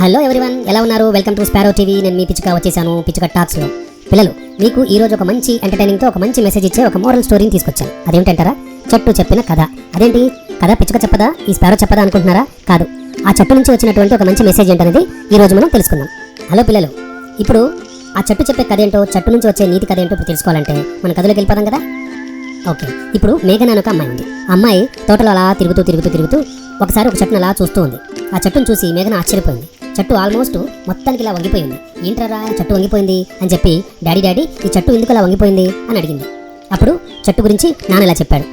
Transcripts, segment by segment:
Hello everyone, ఎలా ఉన్నారు? Welcome to sparrow TV. నేను మీ పిచ్చుక వచ్చేసాను పిచ్చుక టాక్స్లో. పిల్లలు, మీకు ఈ రోజు ఒక మంచి ఎంటర్టైనింగ్తో ఒక మంచి మెసేజ్ ఇచ్చే ఒక మోరల్ స్టోరీని తీసుకొచ్చాను. అదేంటంటారా? చెట్టు చెప్పిన కథ. అదేంటి కథ పిచ్చుక చెప్పదా, ఈ స్పారో చెప్పదా అనుకుంటున్నారా? కాదు, ఆ చెట్టు నుంచి వచ్చినటువంటి ఒక మంచి మెసేజ్ ఏంటనేది ఈ రోజు మనం తెలుసుకుందాం. హలో పిల్లలు, ఇప్పుడు ఆ చెట్టు చెప్పే కథ ఏంటో, చెట్టు నుంచి వచ్చే నీతి కథ ఏంటో ఇప్పుడు తెలుసుకోవాలంటే మన కథలోకి వెళ్ళిపోదాం కదా. ఓకే, ఇప్పుడు మేఘన అని ఒక అమ్మాయి ఉంది. ఆ అమ్మాయి తోటలో అలా తిరుగుతూ ఒకసారి ఒక చెట్టును అలా చూస్తూ ఉంది. ఆ చెట్టును చూసి మేఘన ఆశ్చర్యపోయింది. చెట్టు ఆల్మోస్ట్ మొత్తానికి ఇలా వంగిపోయింది. ఏంట్రా చెట్టు వంగిపోయింది అని చెప్పి, డాడీ ఈ చెట్టు ఎందుకు అలా వంగిపోయింది అని అడిగింది. అప్పుడు చెట్టు గురించి నాన్న ఇలా చెప్పాడు.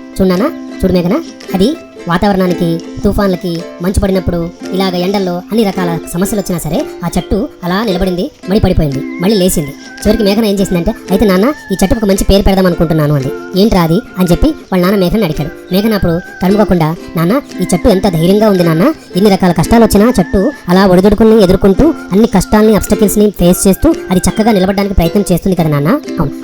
చూడు మేఘన, అది వాతావరణానికి, తుఫాన్లకి, మంచు పడినప్పుడు, ఇలాగ ఎండల్లో అన్ని రకాల సమస్యలు వచ్చినా సరే ఆ చెట్టు అలా నిలబడింది, మడి పడిపోయింది, మళ్ళీ లేచింది. చివరికి మేఘన ఏం చేసిందంటే, అయితే నాన్న ఈ చెట్టుకు ఒక మంచి పేరు పెడదాం అనుకుంటున్నాను అంది. ఏంట్రా అది అని చెప్పి వాళ్ళ నాన్న మేఘన అడిగాడు. మేఘన అప్పుడు తరుముకోకుండా, నాన్న ఈ చెట్టు ఎంత ధైర్యంగా ఉంది నాన్న, ఎన్ని రకాల కష్టాలు వచ్చినా చెట్టు అలా ఒడిదుడుకుని ఎదుర్కొంటూ అన్ని కష్టాలని, అబ్స్టకిల్స్ని ఫేస్ చేస్తూ అది చక్కగా నిలబడడానికి ప్రయత్నం చేస్తుంది కదా నాన్న.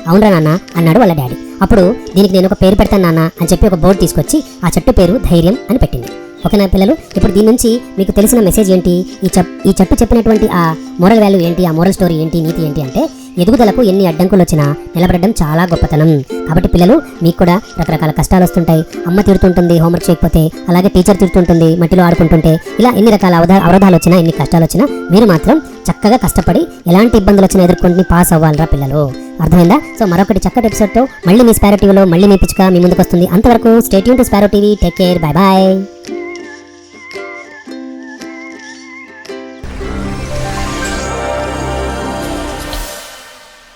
అవునరా నాన్న అన్నాడు వాళ్ళ డాడీ. అప్పుడు దీనికి నేను ఒక పేరు పెడతాను నాన్న అని చెప్పి ఒక బోర్డు తీసుకొచ్చి ఆ చెట్టు పేరు ధైర్యం అని పెట్టింది. ఓకేనా పిల్లలు, ఇప్పుడు దీని నుంచి మీకు తెలిసిన మెసేజ్ ఏంటి? ఈ చెట్టు చెప్పినటువంటి ఆ మోరల్ వాల్యూ ఏంటి, ఆ మోరల్ స్టోరీ ఏంటి, నీతి ఏంటి అంటే, ఎదుగుదలకు ఎన్ని అడ్డంకులు వచ్చినా నిలబడడం చాలా గొప్పతనం. కాబట్టి పిల్లలు, మీకు కూడా రకరకాల కష్టాలు వస్తుంటాయి. అమ్మ తిడుతుంటుంది హోంవర్క్ చేయకపోతే, అలాగే టీచర్ తిడుతుంటుంది మట్టిలో ఆడుకుంటుంటే, ఇలా ఎన్ని రకాల అవరోధాలు వచ్చినా, ఎన్ని కష్టాలు వచ్చినా మీరు మాత్రం చక్కగా కష్టపడి ఎలాంటి ఇబ్బందులు వచ్చినా ఎదుర్కొని పాస్ అవ్వాలరా పిల్లలు. అర్థమైందా? సో మరొకటి చక్కటి ఎపిసోడ్తో మళ్ళీ మీ స్పారో టీవీలో మళ్ళీ మీ పిచ్చుక మీ ముందుకు వస్తుంది. అంతవరకు stay tuned to sparrow TV. Take care, bye bye.